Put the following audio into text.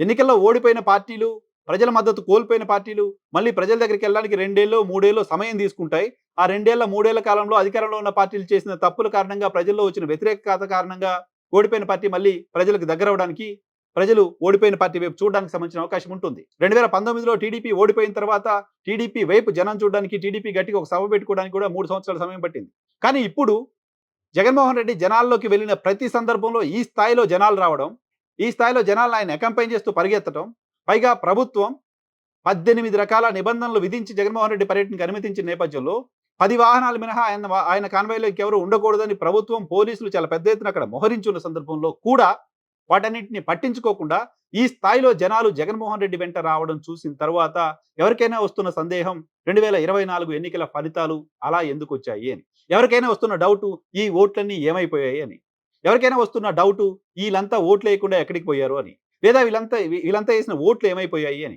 ఎన్నికల్లో ఓడిపోయిన పార్టీలు, ప్రజల మద్దతు కోల్పోయిన పార్టీలు, మళ్ళీ ప్రజల దగ్గరికెళ్ళడానికి 2 ఏళ్ళో, 3 ఏళ్ళో సమయం తీసుకుంటాయి. ఆ 2 ఏళ్ల, 3 ఏళ్ల కాలంలో అధికారంలో ఉన్న పార్టీలు చేసిన తప్పుల కారణంగా, ప్రజల్లో వచ్చిన వ్యతిరేకత కారణంగా ఓడిపోయిన పార్టీ మళ్ళీ ప్రజలకు దగ్గరవ్వడానికి, ప్రజలు ఓడిపోయిన పార్టీ వైపు చూడడానికి సంబంధించిన అవకాశం ఉంటుంది. 2019లో టీడీపీ ఓడిపోయిన తర్వాత, టీడీపీ వైపు జనం చూడడానికి, టీడీపీ గట్టిగా ఒక సభ పెట్టుకోవడానికి కూడా 3 సంవత్సరాల సమయం పట్టింది. కానీ ఇప్పుడు జగన్మోహన్ రెడ్డి జనాల్లోకి వెళ్ళిన ప్రతి సందర్భంలో ఈ స్థాయిలో జనాలు రావడం, ఈ స్థాయిలో జనాలను ఆయన అకంపైన్ చేస్తూ పరిగెత్తడం, పైగా ప్రభుత్వం 18 రకాల నిబంధనలు విధించి జగన్మోహన్ రెడ్డి పర్యటనకు అనుమతించిన నేపథ్యంలో 10 వాహనాలు మినహా ఆయన కాన్వాయ్‌లో ఇంకెవరు ఉండకూడదని ప్రభుత్వం, పోలీసులు చాలా పెద్ద ఎత్తున అక్కడ మోహరించున్న సందర్భంలో కూడా వాటన్నిటిని పట్టించుకోకుండా ఈ స్థాయిలో జనాలు జగన్మోహన్ రెడ్డి వెంట రావడం చూసిన తరువాత ఎవరికైనా వస్తున్న సందేహం 2024 ఎన్నికల ఫలితాలు అలా ఎందుకొచ్చాయి అని. ఎవరికైనా వస్తున్న డౌటు ఈ ఓట్లన్నీ ఏమైపోయాయి అని. ఎవరికైనా వస్తున్న డౌటు ఈళ్ళంతా ఓట్లేయకుండా ఎక్కడికి పోయారు అని. లేదా వీళ్ళంతా ఏసిన ఓట్లు ఏమైపోయాయి అని.